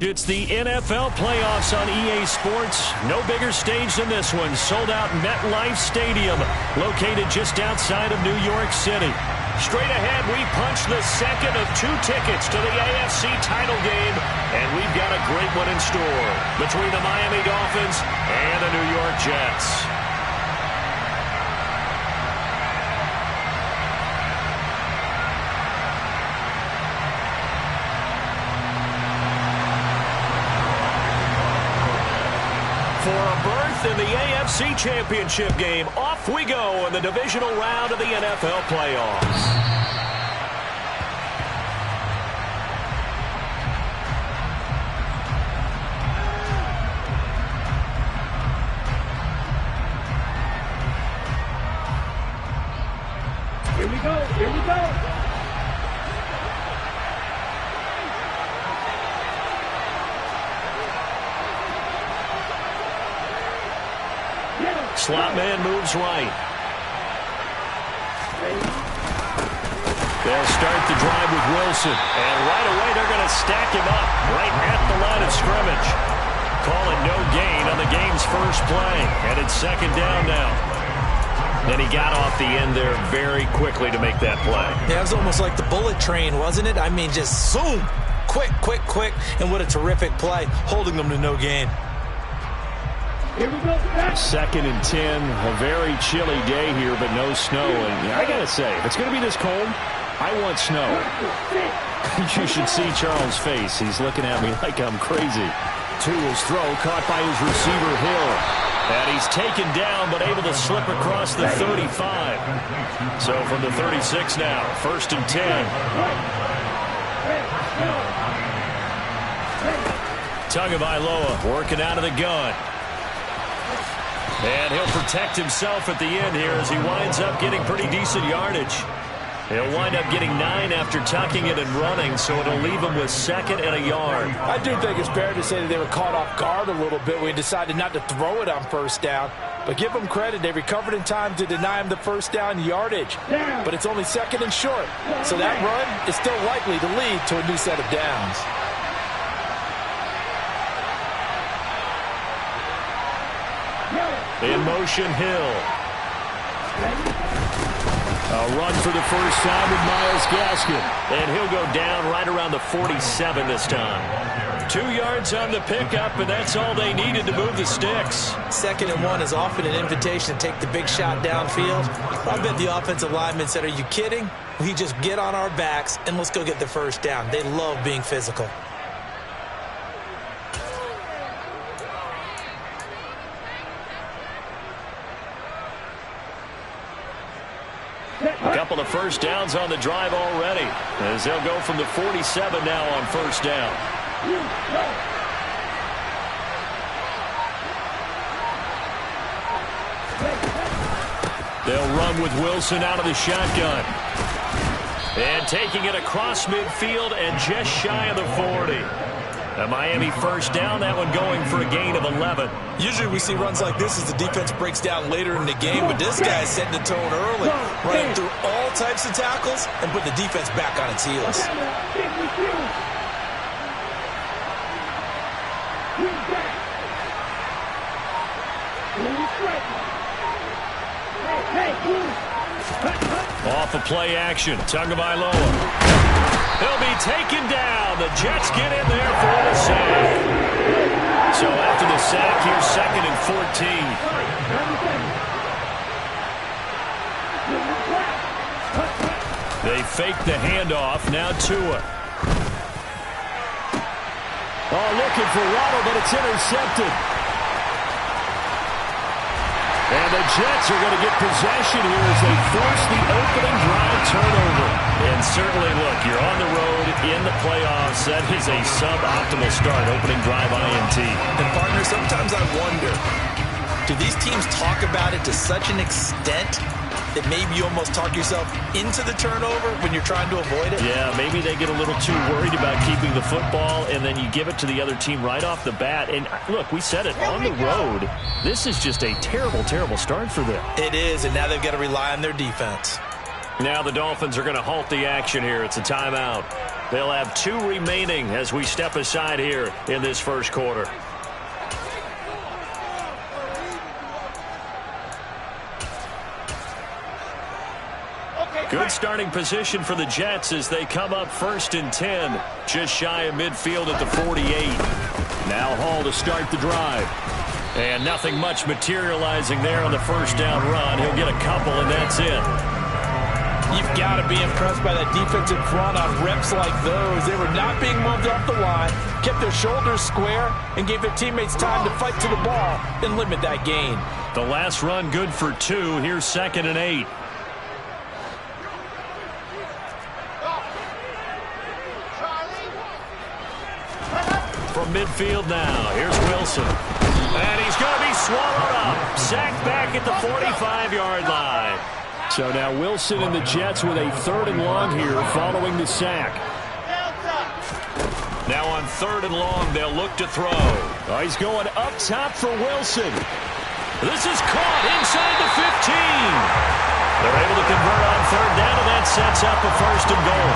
It's the NFL playoffs on EA Sports. No bigger stage than this one. Sold out MetLife Stadium, located just outside of New York City. Straight ahead, we punch the second of 2 tickets to the AFC title game, and we've got a great one in store between the Miami Dolphins and the New York Jets. For a berth in the AFC Championship game, off we go in the divisional round of the NFL playoffs. Here we go, here we go. Slot man moves right. They'll start the drive with Wilson. And right away, they're going to stack him up right at the line of scrimmage. Calling no gain on the game's first play. And it's second down now. Then he got off the end there very quickly to make that play. Yeah, it was almost like the bullet train, wasn't it? I mean, just zoom. Quick, quick, quick. And what a terrific play, holding them to no gain. Here we go. Second and 10. A very chilly day here, but no snow. And I got to say, if it's going to be this cold, I want snow. You should see Charles' face. He's looking at me like I'm crazy. To his throw, caught by his receiver, Hill. And he's taken down, but able to slip across the 35. So from the 36 now, first and 10. Tagovailoa working out of the gun. And he'll protect himself at the end here as he winds up getting pretty decent yardage. He'll wind up getting 9 after tucking it and running, so it'll leave him with second and a yard. I do think it's fair to say that they were caught off guard a little bit when he decided not to throw it on first down. But give them credit, they recovered in time to deny him the first down yardage. But it's only second and short, so that run is still likely to lead to a new set of downs. In motion, Hill. A run for the first time with Myles Gaskin. And he'll go down right around the 47 this time. 2 yards on the pickup, and that's all they needed to move the sticks. Second and 1 is often an invitation to take the big shot downfield. I bet the offensive linemen said, are you kidding? We just get on our backs, and let's go get the first down. They love being physical. A couple of first downs on the drive already, as they'll go from the 47 now on first down. They'll run with Wilson out of the shotgun. And taking it across midfield and just shy of the 40. A Miami first down, that one going for a gain of 11. Usually we see runs like this as the defense breaks down later in the game, but this guy's setting the tone early, running through all types of tackles and put the defense back on its heels. Off of play action, Tagovailoa. He'll be taken down. The Jets get in there for the sack. So after the sack, here's second and 14. They fake the handoff. Now Tua. Oh, looking for Waddle, but it's intercepted. And the Jets are going to get possession here as they force the opening drive turnover. And certainly, look, you're on the road in the playoffs. That is a suboptimal start, opening drive INT. And, partner, sometimes I wonder, do these teams talk about it to such an extent that maybe you almost talk yourself into the turnover when you're trying to avoid it? Yeah, maybe they get a little too worried about keeping the football, and then you give it to the other team right off the bat. And, look, we said it, on the road, this is just a terrible, terrible start for them. It is, and now they've got to rely on their defense. Now the Dolphins are going to halt the action here. It's a timeout. They'll have 2 remaining as we step aside here in this first quarter. Good starting position for the Jets as they come up 1st and 10, just shy of midfield at the 48. Now Hall to start the drive. And nothing much materializing there on the first down run. He'll get a couple, and that's it. You've got to be impressed by that defensive front on reps like those. They were not being moved off the line, kept their shoulders square, and gave their teammates time to fight to the ball and limit that gain. The last run good for 2. Here's 2nd and 8. From midfield now, here's Wilson. And he's going to be swallowed up. Sacked back at the 45-yard line. So now Wilson and the Jets with a 3rd and long here following the sack. Now on 3rd and long, they'll look to throw. Oh, he's going up top for Wilson. This is caught inside the 15. They're able to convert on 3rd down, and that sets up a 1st and goal.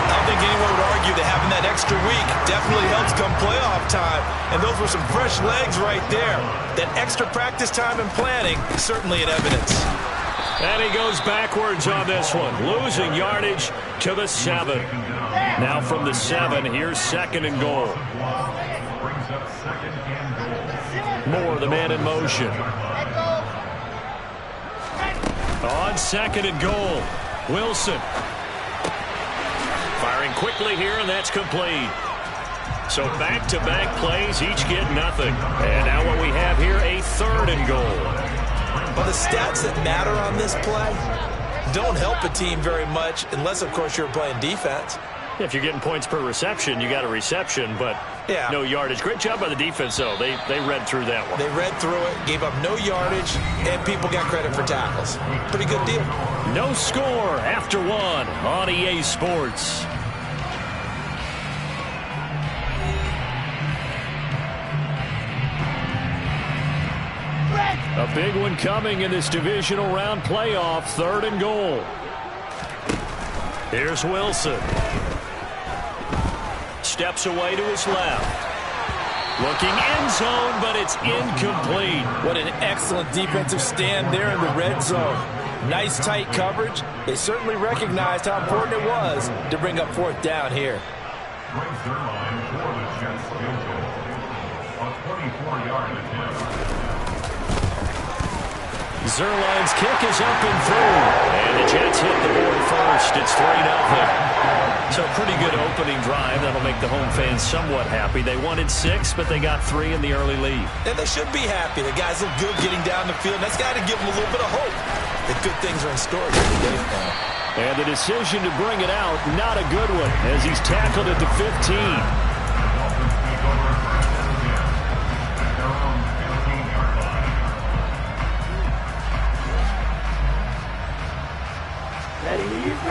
I don't think anyone would argue that having that extra week definitely helps come playoff time. And those were some fresh legs right there. That extra practice time and planning, certainly in evidence. And he goes backwards on this one, losing yardage to the 7. Now from the 7, here's 2nd and goal. Moore, the man in motion. On 2nd and goal, Wilson. Firing quickly here, and that's complete. So back-to-back plays, each get nothing. And now what we have here, a 3rd and goal. Well, the stats that matter on this play don't help a team very much unless, of course, you're playing defense. If you're getting points per reception, you got a reception, but no yardage. Great job by the defense, though. They read through that one. They read through it, gave up no yardage, and people got credit for tackles. Pretty good deal. No score after 1 on EA Sports. A big one coming in this divisional round playoff, 3rd and goal. Here's Wilson. Steps away to his left. Looking end zone, but it's incomplete. What an excellent defensive stand there in the red zone. Nice tight coverage. They certainly recognized how important it was to bring up 4th down here. Zerline's kick is up and through. And the Jets hit the board first. It's 3-0. So pretty good opening drive. That'll make the home fans somewhat happy. They wanted 6, but they got 3 in the early lead. And they should be happy. The guys look good getting down the field. That's got to give them a little bit of hope that good things are in store here today. And the decision to bring it out, not a good one, as he's tackled at the 15.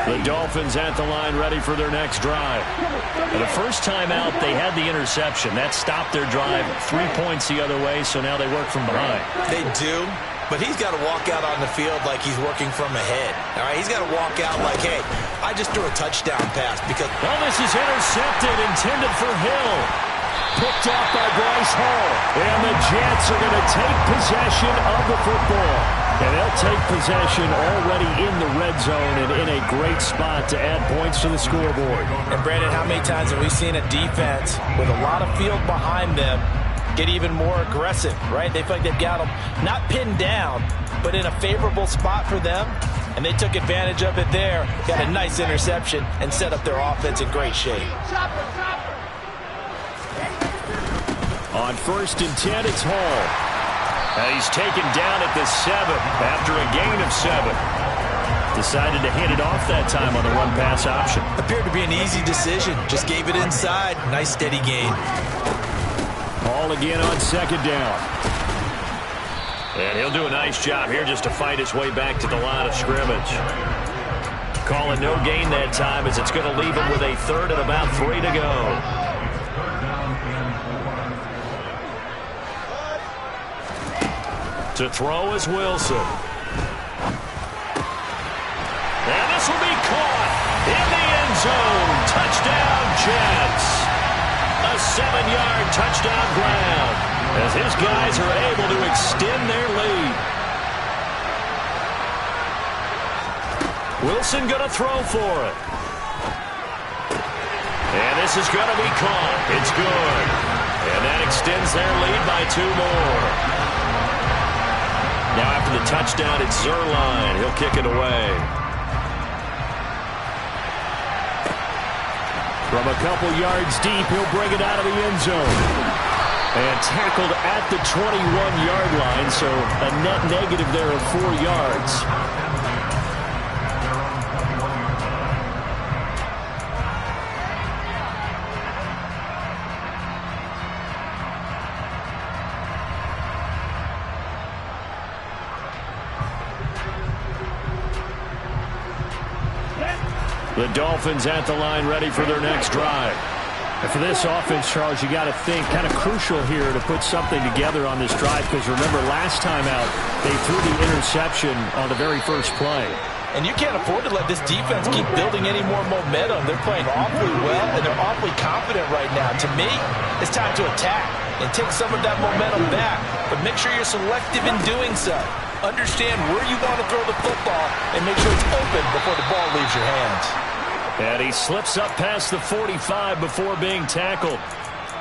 The Dolphins at the line ready for their next drive. And the first time out, they had the interception. That stopped their drive 3 points the other way, so now they work from behind. They do, but he's got to walk out on the field like he's working from ahead. All right, he's got to walk out like, hey, I just threw a touchdown pass because... Well, this is intercepted, intended for Hill. Picked off by Bryce Hall. And the Jets are going to take possession of the football. And they'll take possession already in the red zone and in a great spot to add points to the scoreboard. And, Brandon, how many times have we seen a defense with a lot of field behind them get even more aggressive, right? They feel like they've got them not pinned down, but in a favorable spot for them. And they took advantage of it there, got a nice interception, and set up their offense in great shape. On 1st and 10, it's Hall. And he's taken down at the 7 after a gain of 7. Decided to hit it off that time on the run-pass option. Appeared to be an easy decision. Just gave it inside. Nice steady gain. Hall again on 2nd down. And he'll do a nice job here just to fight his way back to the line of scrimmage. Calling no gain that time as it's going to leave him with a 3rd and about 3 to go. To throw is Wilson. And this will be caught in the end zone. Touchdown, 7-yard touchdown grab as his guys are able to extend their lead. Wilson going to throw for it. And this is going to be caught. It's good. And that extends their lead by 2 more. Now after the touchdown, it's Zerline. He'll kick it away. From a couple yards deep, he'll bring it out of the end zone. And tackled at the 21-yard line, so a net negative there of 4 yards. The Dolphins at the line ready for their next drive. And for this offense, Charles, you got to think kind of crucial here to put something together on this drive because remember last time out they threw the interception on the very first play. And you can't afford to let this defense keep building any more momentum. They're playing awfully well, and they're awfully confident right now. To me, it's time to attack and take some of that momentum back, but make sure you're selective in doing so. Understand where you want to throw the football and make sure it's open before the ball leaves your hands. And he slips up past the 45 before being tackled.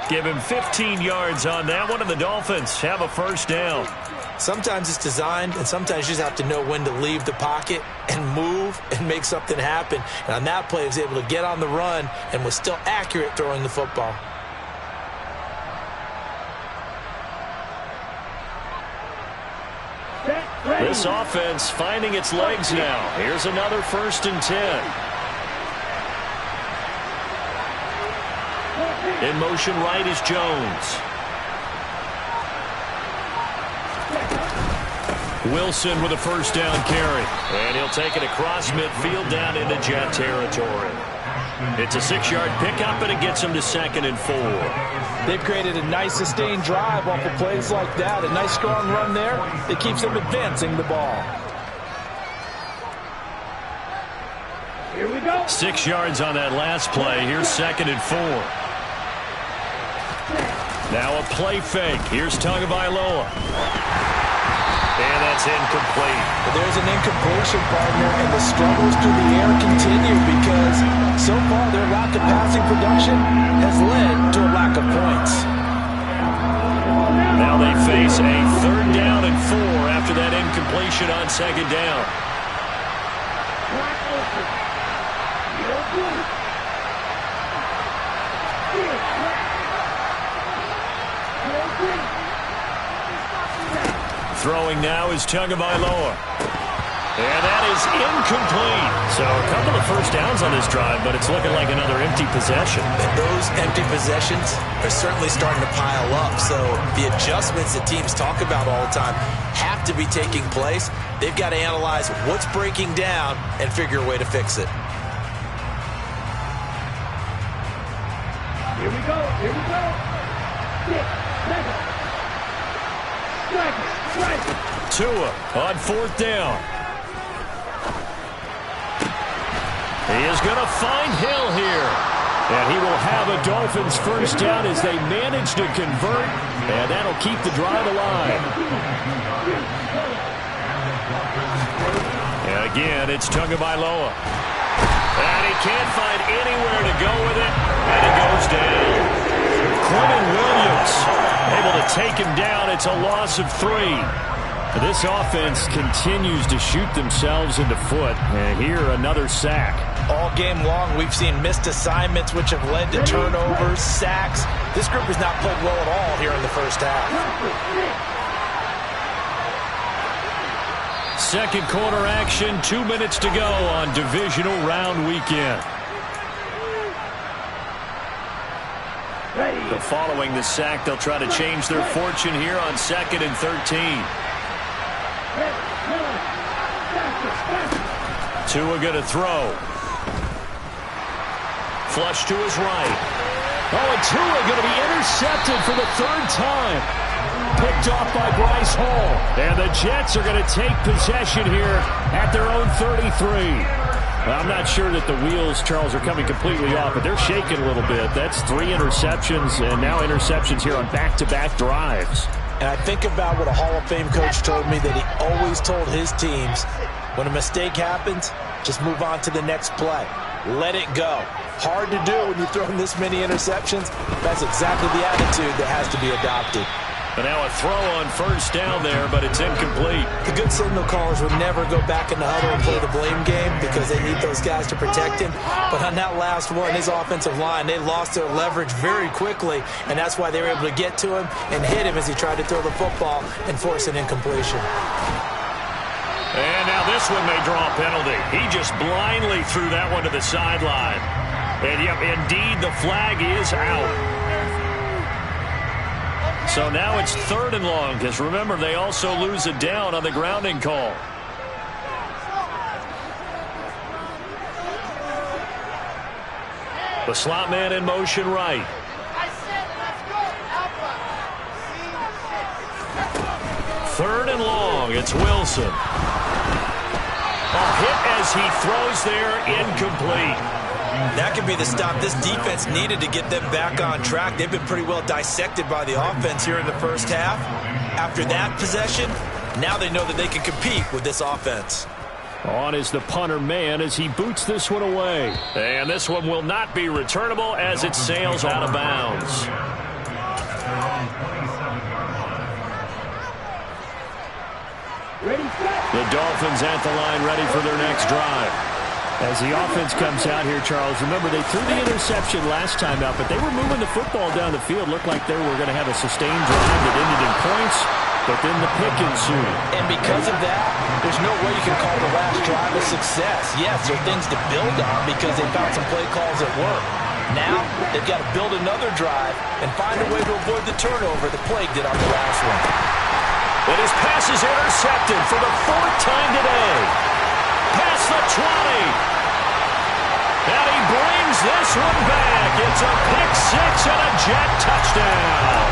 Give him 15 yards on that one, and the Dolphins have a first down. Sometimes it's designed, and sometimes you just have to know when to leave the pocket and move and make something happen. And on that play, he was able to get on the run and was still accurate throwing the football. This offense finding its legs now. Here's another 1st and 10. In motion right is Jones. Wilson with a first down carry. And he'll take it across midfield down into Jet territory. It's a 6-yard pickup, and it gets him to 2nd and 4. They've created a nice sustained drive off of plays like that. A nice strong run there that keeps them advancing the ball. Here we go. 6 yards on that last play. Here's 2nd and 4. Now a play fake. Here's Tagovailoa. And that's incomplete. But there's an incompletion, partner, and the struggles through the air continue because so far their lack of passing production has led to a lack of points. Now they face a 3rd down and 4 after that incompletion on 2nd down. Throwing now is Tagovailoa. And that is incomplete. So a couple of first downs on this drive, but it's looking like another empty possession. And those empty possessions are certainly starting to pile up. So the adjustments that teams talk about all the time have to be taking place. They've got to analyze what's breaking down and figure a way to fix it. Here we go. Here we go. 6, 7. Tua on 4th down. He is going to find Hill here. And he will have a Dolphins first down as they manage to convert. And that'll keep the drive alive. And again, it's Tagovailoa. And he can't find anywhere to go with it. And it goes down. Quentin Williams able to take him down. It's a loss of 3. This offense continues to shoot themselves in the foot. And here, another sack. All game long, we've seen missed assignments, which have led to turnovers, sacks. This group has not played well at all here in the first half. 2nd quarter action, 2 minutes to go on divisional round weekend. But following the sack, they'll try to change their fortune here on 2nd and 13. Tua going to throw. Flush to his right. Oh, and Tua going to be intercepted for the 3rd time. Picked off by Bryce Hall. And the Jets are going to take possession here at their own 33. Well, I'm not sure that the wheels, Charles, are coming completely off, but they're shaking a little bit. That's 3 interceptions, and now interceptions here on back-to-back drives. And I think about what a Hall of Fame coach told me, that he always told his teams, when a mistake happens, just move on to the next play. Let it go. Hard to do when you throw in this many interceptions. That's exactly the attitude that has to be adopted. But now a throw on first down there, but it's incomplete. The good signal callers would never go back in the huddle and play the blame game because they need those guys to protect him. But on that last one, his offensive line, they lost their leverage very quickly, and that's why they were able to get to him and hit him as he tried to throw the football and force an incompletion. And now this one may draw a penalty. He just blindly threw that one to the sideline. And, yep, indeed, the flag is out. So now it's 3rd and long, because remember, they also lose a down on the grounding call. The slot man in motion right. 3rd and long, it's Wilson. A hit as he throws there, incomplete. That could be the stop this defense needed to get them back on track. They've been pretty well dissected by the offense here in the first half. After that possession, now they know that they can compete with this offense. On is the punter man as he boots this one away. And this one will not be returnable as it sails out of bounds. The Dolphins at the line, ready for their next drive. As the offense comes out here, Charles, remember they threw the interception last time out, but they were moving the football down the field. Looked like they were going to have a sustained drive that ended in points, but then the pick ensued. And because of that, there's no way you can call the last drive a success. Yes, there are things to build on because they found some play calls that work. Now, they've got to build another drive and find a way to avoid the turnover that plagued it on the last one. And his pass is intercepted for the 4th time today. Past the 20. And he brings this one back. It's a pick 6 and a jet touchdown.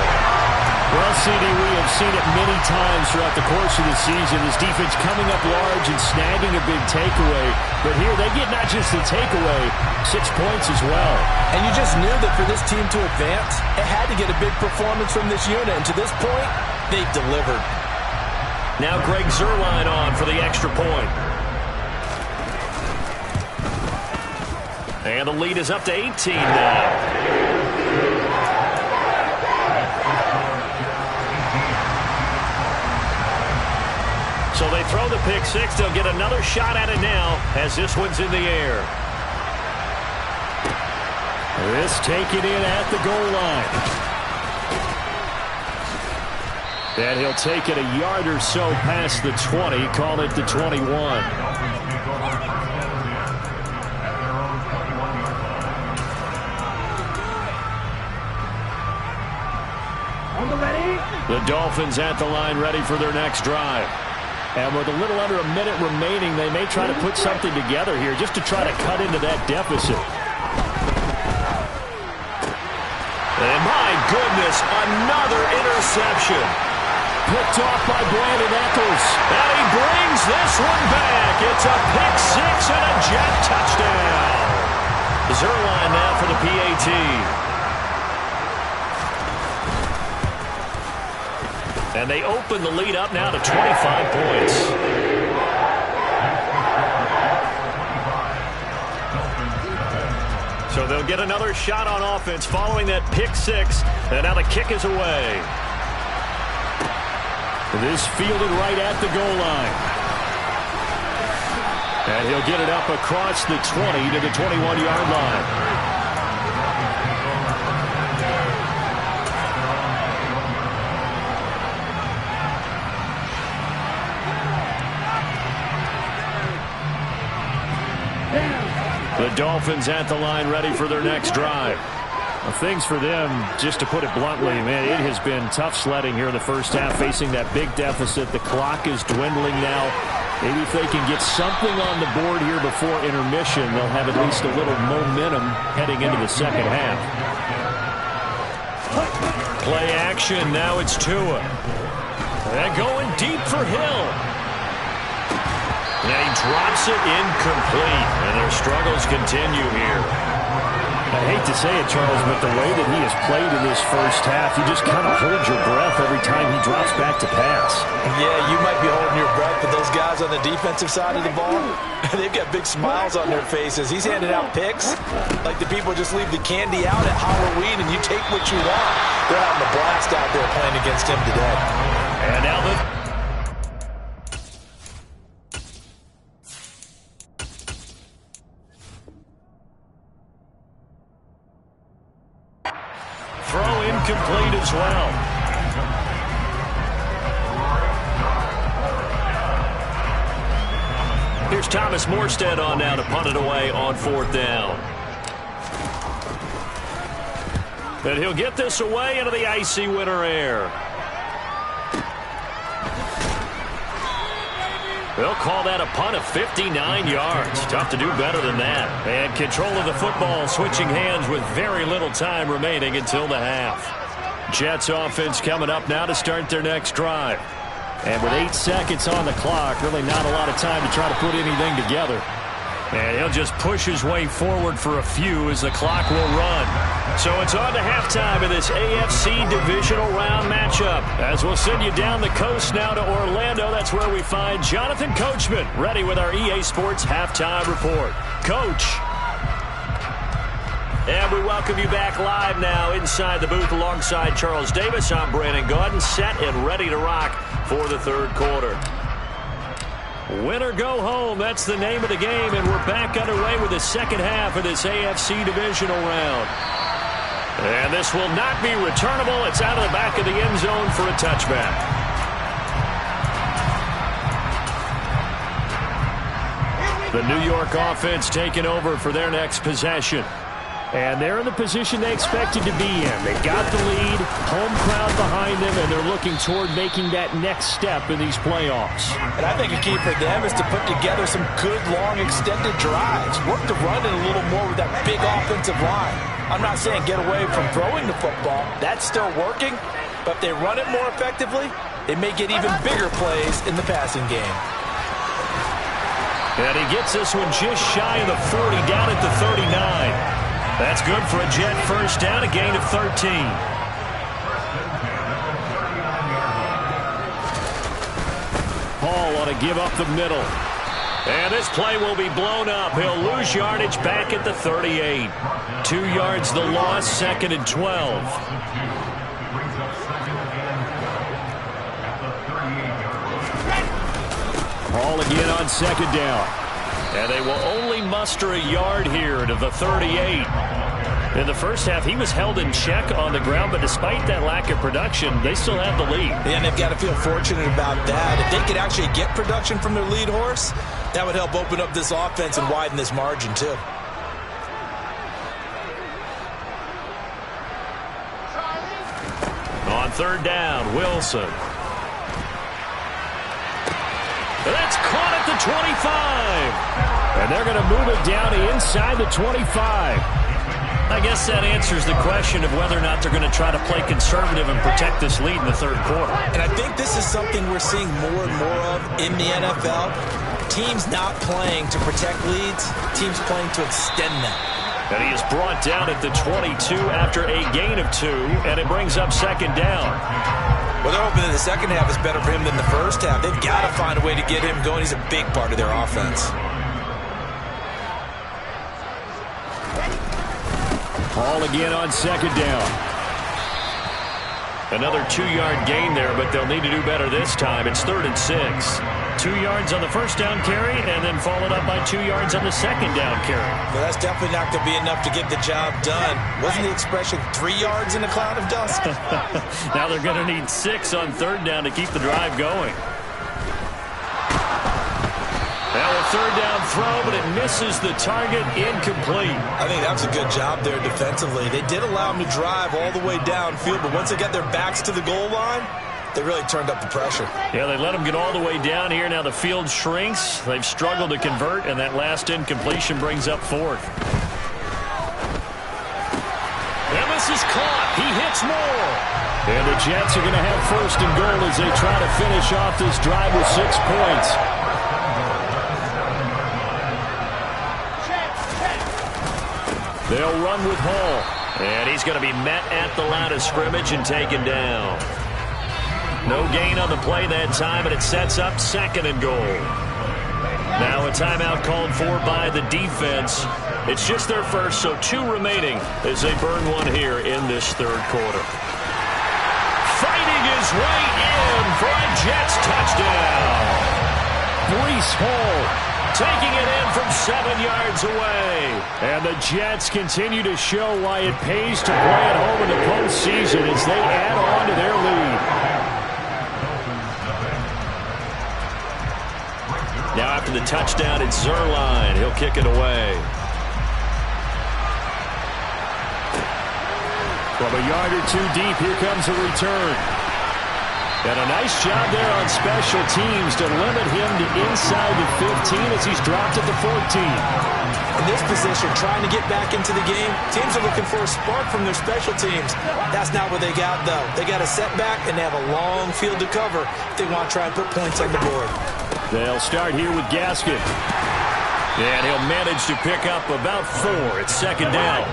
Well, CD, we have seen it many times throughout the course of the season. This defense coming up large and snagging a big takeaway. But here they get not just the takeaway, 6 points as well. And you just knew that for this team to advance, it had to get a big performance from this unit. And to this point, they've delivered. Now Greg Zuerlein on for the extra point. And the lead is up to 18 now. So they throw the pick 6. They'll get another shot at it now as this one's in the air. This taken in at the goal line. And he'll take it a yard or so past the 20, call it the 21. The Dolphins at the line, ready for their next drive. And with a little under a minute remaining, they may try to put something together here just to try to cut into that deficit. And my goodness, another interception. Picked off by Brandon Eccles. And he brings this one back. It's a pick 6 and a jet touchdown. Zuerlein now for the PAT. And they open the lead up now to 25 points. So they'll get another shot on offense following that pick 6. And now the kick is away. This fielded right at the goal line. And he'll get it up across the 20 to the 21-yard line. The Dolphins at the line, ready for their next drive. Well, things for them, just to put it bluntly, man, it has been tough sledding here in the first half, facing that big deficit. The clock is dwindling now. Maybe if they can get something on the board here before intermission, they'll have at least a little momentum heading into the second half. Play action, now it's Tua. And going deep for Hill. And he drops it incomplete, and their struggles continue here. I hate to say it, Charles, but the way that he has played in this first half, you just kind of hold your breath every time he drops back to pass. Yeah, you might be holding your breath, but those guys on the defensive side of the ball, they've got big smiles on their faces. He's handing out picks like the people just leave the candy out at Halloween and you take what you want. They're having a blast out there playing against him today. And now the throw incomplete as well. Here's Thomas Morstead on now to punt it away on 4th down. But he'll get this away into the icy winter air. They'll call that a punt of 59 yards. Tough to do better than that. And control of the football switching hands with very little time remaining until the half. Jets offense coming up now to start their next drive. And with 8 seconds on the clock, really not a lot of time to try to put anything together. And he'll just push his way forward for a few as the clock will run. So it's on to halftime of this AFC divisional round matchup. As we'll send you down the coast now to Orlando, that's where we find Jonathan Coachman, ready with our EA Sports halftime report. Coach. And we welcome you back live now inside the booth alongside Charles Davis. I'm Brandon Gaudin, set and ready to rock for the third quarter. Win or go home, that's the name of the game, and we're back underway with the second half of this AFC divisional round. And this will not be returnable. It's out of the back of the end zone for a touchback. The New York offense taking over for their next possession. And they're in the position they expected to be in. They've got the lead, home crowd behind them, and they're looking toward making that next step in these playoffs. And I think a key for them is to put together some good, long, extended drives. Work the run in a little more with that big offensive line. I'm not saying get away from throwing the football. That's still working. But if they run it more effectively, they may get even bigger plays in the passing game. And he gets this one just shy of the 40, down at the 39. That's good for a Jet first down, a gain of 13. Hall ought to give up the middle. And this play will be blown up. He'll lose yardage back at the 38. 2 yards the loss, 2nd and 12. Hall again on 2nd down. And they will only muster a yard here to the 38. In the first half, he was held in check on the ground, but despite that lack of production, they still have the lead. And they've got to feel fortunate about that. If they could actually get production from their lead horse, that would help open up this offense and widen this margin, too. On 3rd down, Wilson. That's caught at the 25. And they're going to move it down to inside the 25. I guess that answers the question of whether or not they're going to try to play conservative and protect this lead in the third quarter. And I think this is something we're seeing more and more of in the NFL. Teams not playing to protect leads, teams playing to extend them. And he is brought down at the 22 after a gain of 2, and it brings up 2nd down. Well, they're hoping that the second half is better for him than the first half. They've got to find a way to get him going. He's a big part of their offense. Hall again on 2nd down. Another 2-yard gain there, but they'll need to do better this time. It's 3rd and 6. 2 yards on the first down carry, and then followed up by 2 yards on the second down carry. Well, that's definitely not going to be enough to get the job done. Wasn't the expression 3 yards in a cloud of dust? Now they're going to need 6 on 3rd down to keep the drive going. Now a 3rd down throw, but it misses the target, incomplete. I think that was a good job there defensively. They did allow them to drive all the way downfield, but once they got their backs to the goal line, they really turned up the pressure. Yeah, they let them get all the way down here. Now the field shrinks. They've struggled to convert, and that last incompletion brings up 4th. And this is caught. He hits more. And the Jets are going to have 1st and goal as they try to finish off this drive with 6 points. They'll run with Hall. And he's going to be met at the line of scrimmage and taken down. No gain on the play that time, and it sets up 2nd and goal. Now a timeout called for by the defense. It's just their first, so 2 remaining as they burn one here in this 3rd quarter. Fighting his way in for a Jets touchdown. Breece Hall taking it in from 7 yards away. And the Jets continue to show why it pays to play at home in the postseason as they add on to their lead. Now after the touchdown, it's Zerline. He'll kick it away. From a yard or 2 deep, here comes a return. And a nice job there on special teams to limit him to inside the 15 as he's dropped at the 14. In this position, trying to get back into the game, teams are looking for a spark from their special teams. That's not what they got, though. They got a setback, and they have a long field to cover if they want to try and put points on the board. They'll start here with Gaskin. And he'll manage to pick up about 4. It's 2nd down.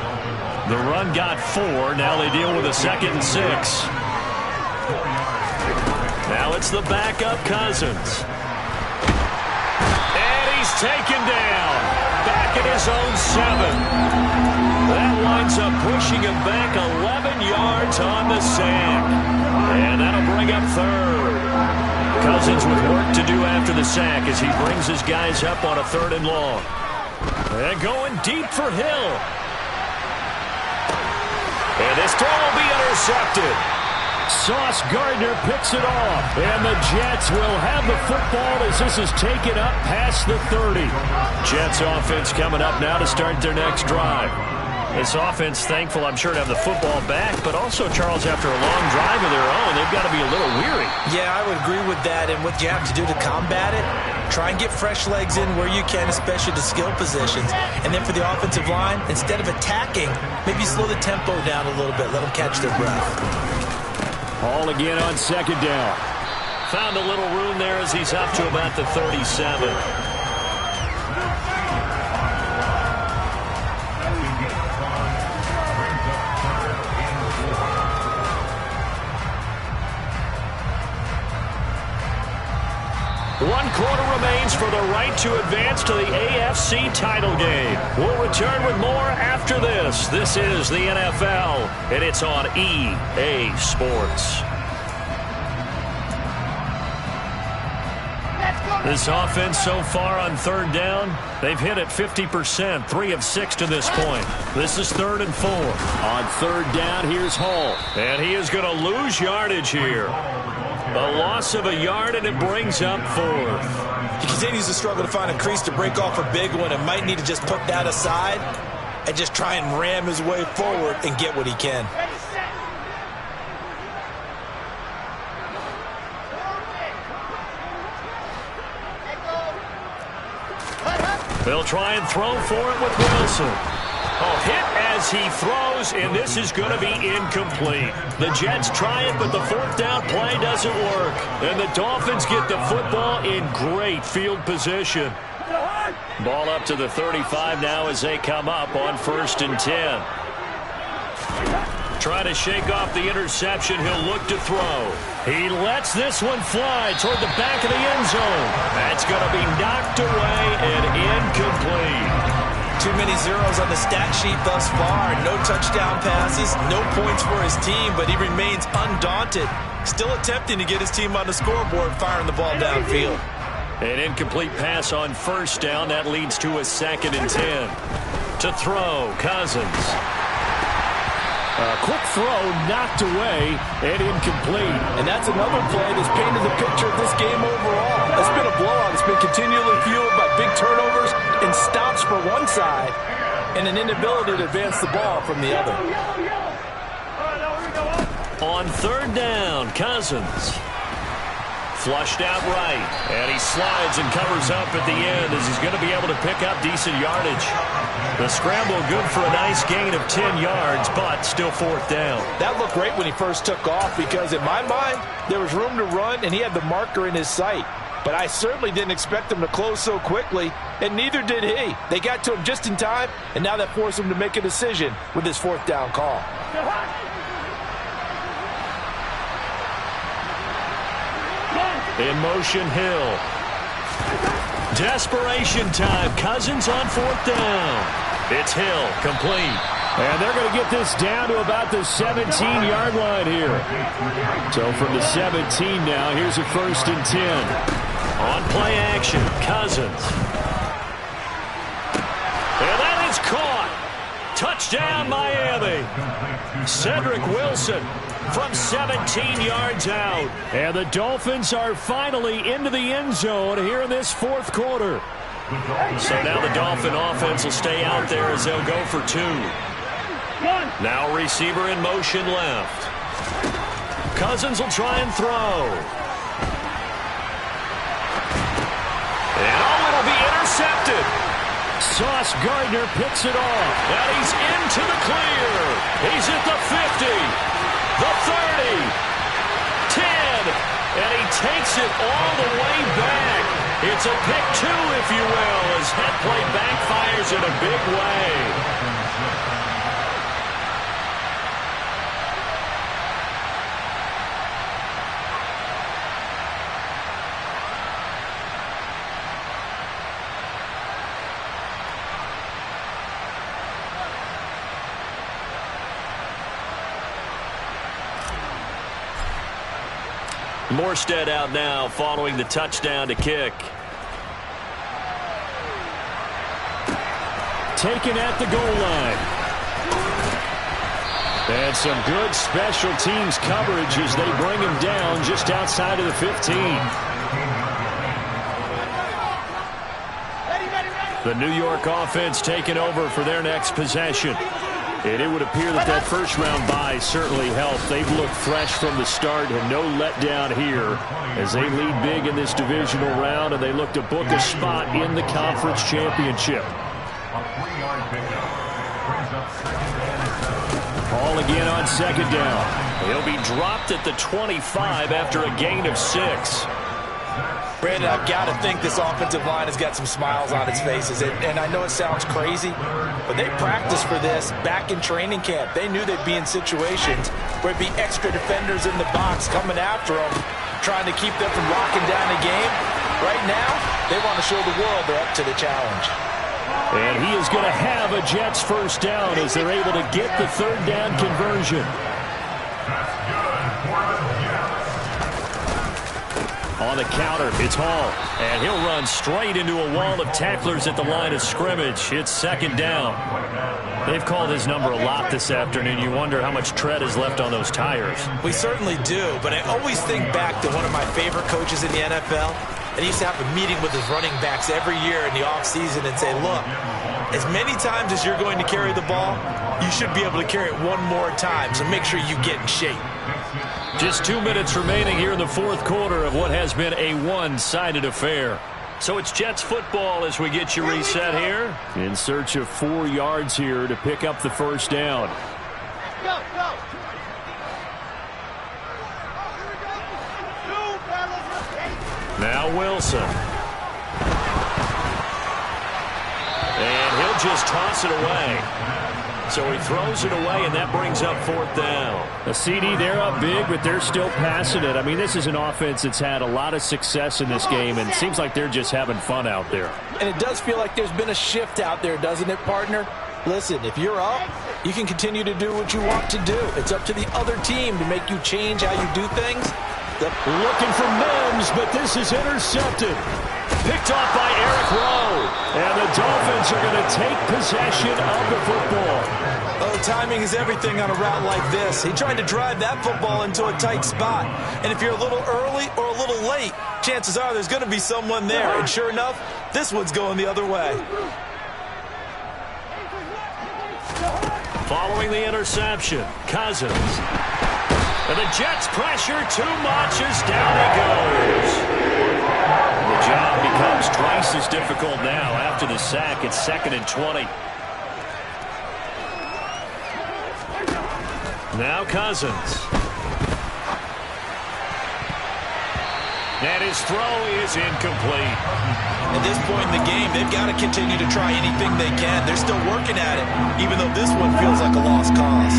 The run got 4. Now they deal with a 2nd and 6. Now it's the backup Cousins. And he's taken down. Back at his own 7. That winds up pushing him back 11 yards on the sack. And that'll bring up 3rd. Cousins with work to do after the sack as he brings his guys up on a 3rd and long. And going deep for Hill. And this throw will be intercepted. Sauce Gardner picks it off. And the Jets will have the football as this is taken up past the 30. Jets offense coming up now to start their next drive. This offense thankful, I'm sure, to have the football back, but also, Charles, after a long drive of their own, they've got to be a little weary. Yeah, I would agree with that, and what you have to do to combat it, try and get fresh legs in where you can, especially the skill positions. And then for the offensive line, instead of attacking, maybe slow the tempo down a little bit, let them catch their breath. Hall again on 2nd down. Found a little room there as he's up to about the 37. One quarter remains for the right to advance to the AFC title game. We'll return with more after this. This is the NFL, and it's on EA Sports. This offense so far on 3rd down, they've hit it 50%, 3 of 6 to this point. This is 3rd and 4. On 3rd down, here's Hall. And he is going to lose yardage here. A loss of a yard, and it brings up 4th. He continues to struggle to find a crease to break off a big one and might need to just put that aside and just try and ram his way forward and get what he can. They'll try and throw for it with Wilson. Oh, hit as he throws, and this is going to be incomplete. The Jets try it, but the 4th down play doesn't work. And the Dolphins get the football in great field position. Ball up to the 35 now as they come up on 1st and 10. Trying to shake off the interception. He'll look to throw. He lets this one fly toward the back of the end zone. That's going to be knocked away and incomplete. Too many zeros on the stat sheet thus far. No touchdown passes, no points for his team, but he remains undaunted. Still attempting to get his team on the scoreboard, firing the ball downfield. An incomplete pass on 1st down. That leads to a 2nd and 10. To throw, Cousins. A quick throw knocked away and incomplete. And that's another play that's painted the picture of this game overall. It's been a blowout. It's been continually fueled by big turnovers and stops for one side and an inability to advance the ball from the other. On 3rd down, Cousins. Flushed out right, and he slides and covers up at the end as he's going to be able to pick up decent yardage. The scramble good for a nice gain of 10 yards, but still 4th down. That looked great when he first took off because, in my mind, there was room to run, and he had the marker in his sight. but I certainly didn't expect them to close so quickly, and neither did he. They got to him just in time, and now that forced him to make a decision with his fourth down call. In motion, Hill. Desperation time. Cousins on fourth down. It's Hill, complete. And they're going to get this down to about the 17-yard line here. So from the 17 now, here's a 1st and 10. On play action, Cousins. And that is caught. Touchdown, Miami. Cedric Wilson from 17 yards out. And the Dolphins are finally into the end zone here in this fourth quarter. So now the Dolphin offense will stay out there as they'll go for 2. Now receiver in motion left. Cousins will try and throw. And it'll be intercepted. Sauce Gardner picks it off. And he's into the clear. He's at the 50, the 30, 10, and he takes it all the way back. It's a pick 2, if you will, as head play backfires in a big way. Morstead out now following the touchdown to kick. Taken at the goal line. And some good special teams coverage as they bring him down just outside of the 15. The New York offense taking over for their next possession. And it would appear that that first-round bye certainly helped. They've looked fresh from the start and no letdown here as they lead big in this divisional round, and they look to book a spot in the conference championship. Ball again on 2nd down. He'll be dropped at the 25 after a gain of 6. Brandon, I've got to think this offensive line has got some smiles on its faces. And I know it sounds crazy, but they practiced for this back in training camp. They knew they'd be in situations where it'd be extra defenders in the box coming after them, trying to keep them from locking down the game. Right now, they want to show the world they're up to the challenge. And he is going to have a Jets first down as they're able to get the 3rd down conversion. On the counter, it's Hall. And he'll run straight into a wall of tacklers at the line of scrimmage. It's 2nd down. They've called his number a lot this afternoon. You wonder how much tread is left on those tires. We certainly do, but I always think back to one of my favorite coaches in the NFL. And he used to have a meeting with his running backs every year in the offseason and say, look, as many times as you're going to carry the ball, you should be able to carry it one more time, so make sure you get in shape. Just 2 minutes remaining here in the fourth quarter of what has been a one-sided affair. So it's Jets football as we get you reset here. In search of 4 yards here to pick up the first down. Go, go. Now Wilson. And he'll just toss it away. So he throws it away, and that brings up 4th down. A CD, they're up big, but they're still passing it. I mean, this is an offense that's had a lot of success in this game, and it seems like they're just having fun out there. And it does feel like there's been a shift out there, doesn't it, partner? Listen, if you're up, you can continue to do what you want to do. It's up to the other team to make you change how you do things. Looking for Mims, but this is intercepted. Picked off by Eric Rowe. And the Dolphins are going to take possession of the football. Oh, timing is everything on a route like this. He tried to drive that football into a tight spot. And if you're a little early or a little late, chances are there's going to be someone there. And sure enough, this one's going the other way. Following the interception, Cousins. And the Jets pressure too much as down he goes. The job becomes twice as difficult now after the sack. It's 2nd and 20. Now Cousins. And his throw is incomplete. At this point in the game, they've got to continue to try anything they can. They're still working at it, even though this one feels like a lost cause.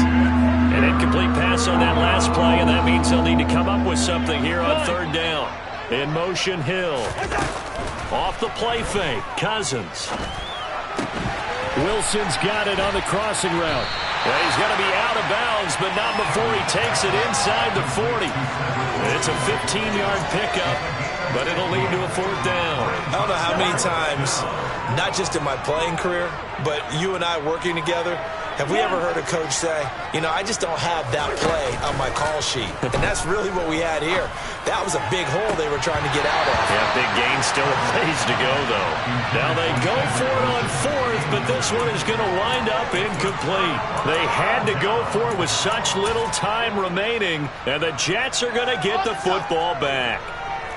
An incomplete pass on that last play, and that means they'll need to come up with something here on third down. In motion, Hill. Off the play fake, Cousins. Wilson's got it on the crossing route. Well, he's going to be out of bounds, but not before he takes it inside the 40. It's a 15-yard pickup, but it'll lead to a fourth down. I don't know how many times, not just in my playing career, but you and I working together, have we ever heard a coach say, you know, I just don't have that play on my call sheet. And that's really what we had here. That was a big hole they were trying to get out of. Yeah, big gain, still a ways to go, though. Now they go for it on fourth, but this one is going to wind up incomplete. They had to go for it with such little time remaining, and the Jets are going to get the football back.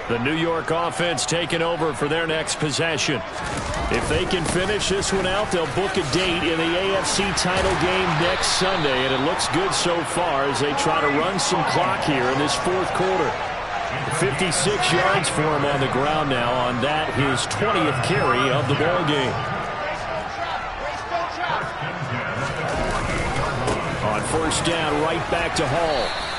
The New York offense taking over for their next possession. If they can finish this one out, they'll book a date in the AFC title game next Sunday, and it looks good so far as they try to run some clock here in this fourth quarter. 56 yards for him on the ground now on that, his 20th carry of the ball game. On first down, right back to Hall.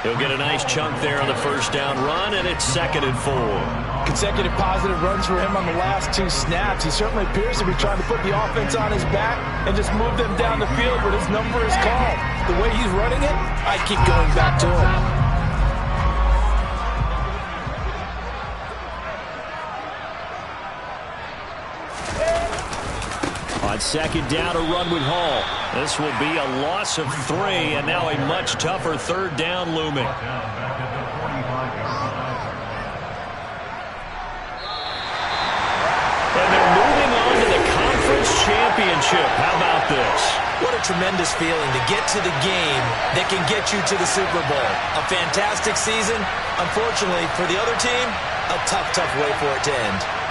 He'll get a nice chunk there on the first down run, and it's 2nd and 4. Consecutive positive runs for him on the last 2 snaps. He certainly appears to be trying to put the offense on his back and just move them down the field when his number is called. The way he's running it, I keep going back to him. On second down, a run with Hall. This will be a loss of 3, and now a much tougher third down looming. And they're moving on to the conference championship. How about this? What a tremendous feeling to get to the game that can get you to the Super Bowl. A fantastic season. Unfortunately, for the other team, a tough, tough way for it to end.